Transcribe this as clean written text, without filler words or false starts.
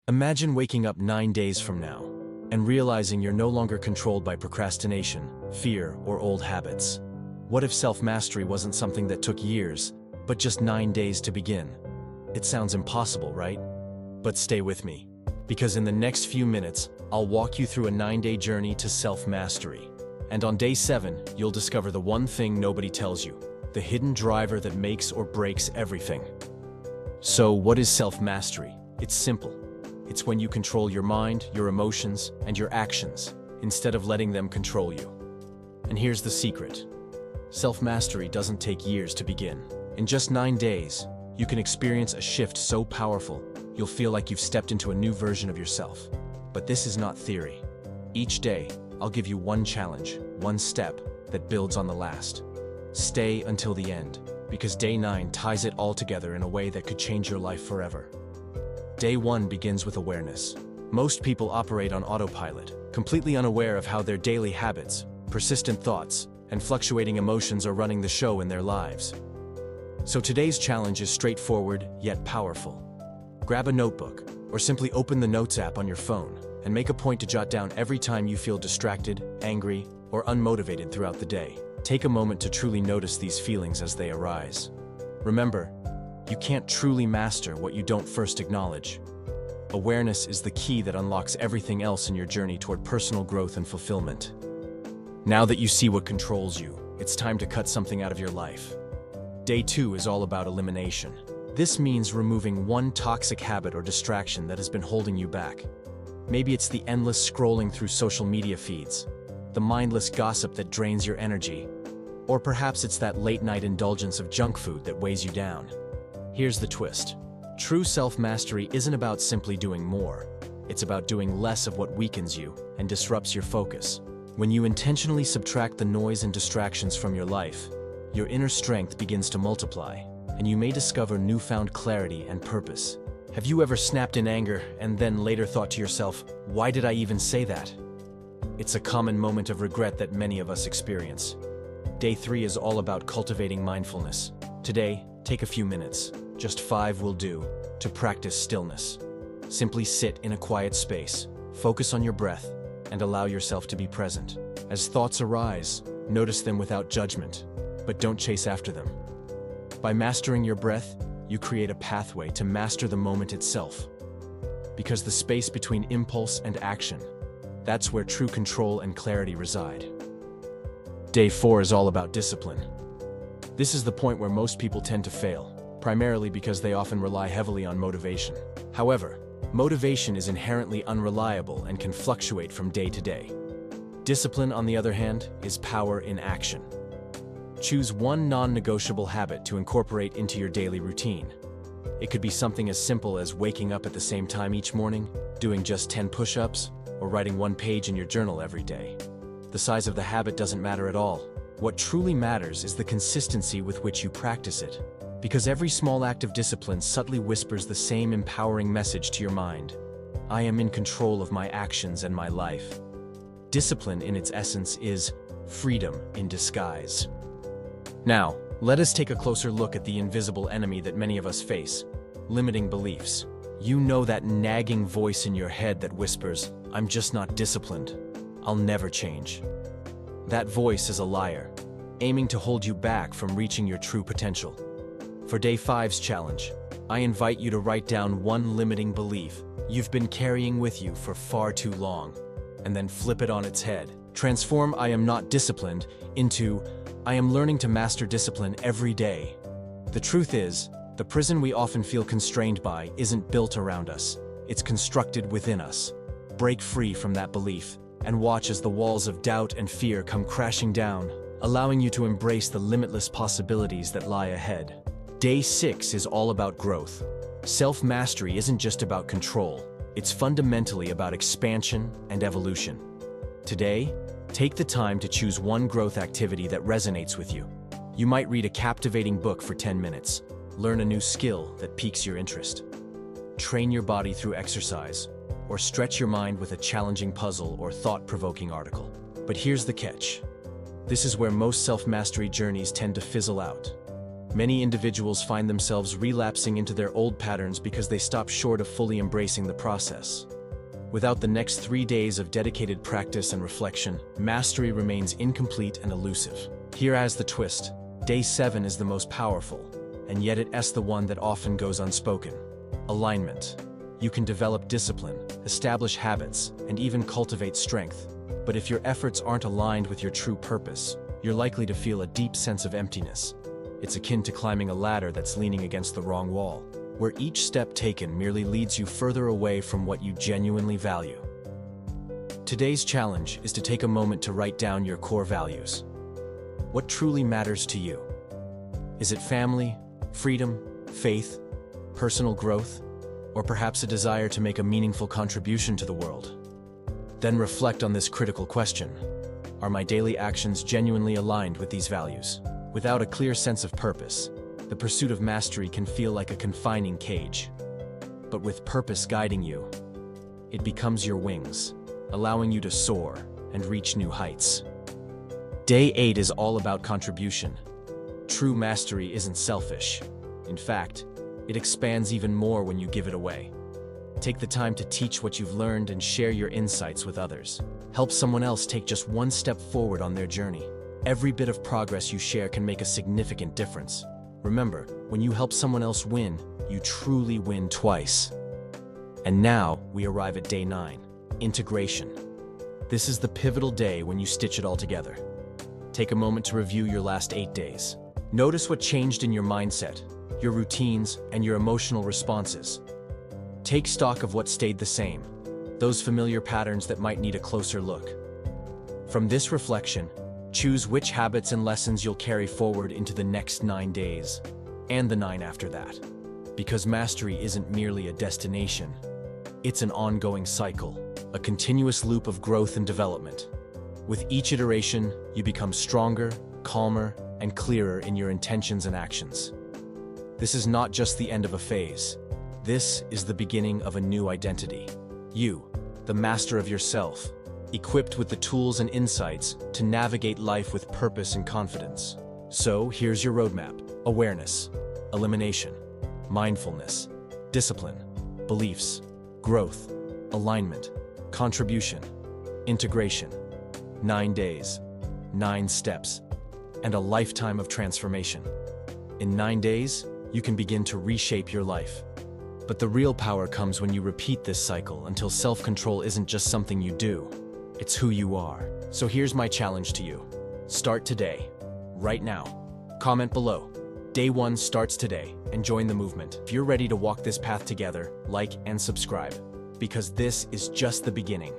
Imagine waking up 9 days from now and realizing you're no longer controlled by procrastination, fear, or old habits. What if self-mastery wasn't something that took years, but just 9 days to begin? It sounds impossible, right? But stay with me, because in the next few minutes, I'll walk you through a 9-day journey to self-mastery. And on day 7, you'll discover the one thing nobody tells you, the hidden driver that makes or breaks everything. So, what is self-mastery? It's simple. It's when you control your mind, your emotions, and your actions, instead of letting them control you. And here's the secret. Self-mastery doesn't take years to begin. In just 9 days, you can experience a shift so powerful, you'll feel like you've stepped into a new version of yourself. But this is not theory. Each day, I'll give you one challenge, one step that builds on the last. Stay until the end, because day 9 ties it all together in a way that could change your life forever. Day 1 begins with awareness. Most people operate on autopilot, completely unaware of how their daily habits, persistent thoughts, and fluctuating emotions are running the show in their lives. So today's challenge is straightforward, yet powerful. Grab a notebook, or simply open the Notes app on your phone, and make a point to jot down every time you feel distracted, angry, or unmotivated throughout the day. Take a moment to truly notice these feelings as they arise. Remember, you can't truly master what you don't first acknowledge. Awareness is the key that unlocks everything else in your journey toward personal growth and fulfillment. Now that you see what controls you, it's time to cut something out of your life. Day 2 is all about elimination. This means removing one toxic habit or distraction that has been holding you back. Maybe it's the endless scrolling through social media feeds, the mindless gossip that drains your energy, or perhaps it's that late-night indulgence of junk food that weighs you down. Here's the twist. True self-mastery isn't about simply doing more. It's about doing less of what weakens you and disrupts your focus. When you intentionally subtract the noise and distractions from your life, your inner strength begins to multiply, and you may discover newfound clarity and purpose. Have you ever snapped in anger and then later thought to yourself, "Why did I even say that?" It's a common moment of regret that many of us experience. Day 3 is all about cultivating mindfulness. Today, take a few minutes, just 5 will do, to practice stillness. Simply sit in a quiet space, focus on your breath, and allow yourself to be present. As thoughts arise, notice them without judgment, but don't chase after them. By mastering your breath, you create a pathway to master the moment itself. Because the space between impulse and action, that's where true control and clarity reside. Day 4 is all about discipline. This is the point where most people tend to fail, primarily because they often rely heavily on motivation. However, motivation is inherently unreliable and can fluctuate from day to day. Discipline, on the other hand, is power in action. Choose one non-negotiable habit to incorporate into your daily routine. It could be something as simple as waking up at the same time each morning, doing just 10 push-ups, or writing 1 page in your journal every day. The size of the habit doesn't matter at all. What truly matters is the consistency with which you practice it. Because every small act of discipline subtly whispers the same empowering message to your mind. I am in control of my actions and my life. Discipline, in its essence, is freedom in disguise. Now, let us take a closer look at the invisible enemy that many of us face: limiting beliefs. You know that nagging voice in your head that whispers, "I'm just not disciplined. I'll never change." That voice is a liar, aiming to hold you back from reaching your true potential. For Day 5's challenge, I invite you to write down one limiting belief you've been carrying with you for far too long, and then flip it on its head. Transform "I am not disciplined" into "I am learning to master discipline every day." The truth is, the prison we often feel constrained by isn't built around us, it's constructed within us. Break free from that belief, and watch as the walls of doubt and fear come crashing down, allowing you to embrace the limitless possibilities that lie ahead. Day 6 is all about growth. Self-mastery isn't just about control, it's fundamentally about expansion and evolution. Today, take the time to choose one growth activity that resonates with you. You might read a captivating book for 10 minutes, learn a new skill that piques your interest, train your body through exercise, or stretch your mind with a challenging puzzle or thought-provoking article. But here's the catch. This is where most self-mastery journeys tend to fizzle out. Many individuals find themselves relapsing into their old patterns because they stop short of fully embracing the process. Without the next 3 days of dedicated practice and reflection, mastery remains incomplete and elusive. Here's the twist. Day 7 is the most powerful, and yet it's the one that often goes unspoken. Alignment. You can develop discipline, establish habits, and even cultivate strength. But if your efforts aren't aligned with your true purpose, you're likely to feel a deep sense of emptiness. It's akin to climbing a ladder that's leaning against the wrong wall, where each step taken merely leads you further away from what you genuinely value. Today's challenge is to take a moment to write down your core values. What truly matters to you? Is it family, freedom, faith, personal growth, or perhaps a desire to make a meaningful contribution to the world? Then reflect on this critical question. Are my daily actions genuinely aligned with these values? Without a clear sense of purpose, the pursuit of mastery can feel like a confining cage. But with purpose guiding you, it becomes your wings, allowing you to soar and reach new heights. Day 8 is all about contribution. True mastery isn't selfish. In fact, it expands even more when you give it away. Take the time to teach what you've learned and share your insights with others. Help someone else take just one step forward on their journey. Every bit of progress you share can make a significant difference. Remember, when you help someone else win, you truly win twice. And now, we arrive at day 9, integration. This is the pivotal day when you stitch it all together. Take a moment to review your last 8 days. Notice what changed in your mindset, your routines, and your emotional responses. Take stock of what stayed the same, those familiar patterns that might need a closer look. From this reflection, choose which habits and lessons you'll carry forward into the next 9 days, and the 9 after that. Because mastery isn't merely a destination, it's an ongoing cycle, a continuous loop of growth and development. With each iteration, you become stronger, calmer, and clearer in your intentions and actions. This is not just the end of a phase. This is the beginning of a new identity. You, the master of yourself, equipped with the tools and insights to navigate life with purpose and confidence. So here's your roadmap: awareness, elimination, mindfulness, discipline, beliefs, growth, alignment, contribution, integration. 9 days, 9 steps, and a lifetime of transformation. In 9 days, you can begin to reshape your life. But the real power comes when you repeat this cycle until self-control isn't just something you do, it's who you are. So here's my challenge to you. Start today, right now. Comment below. Day 1 starts today, and join the movement. If you're ready to walk this path together, like and subscribe, because this is just the beginning.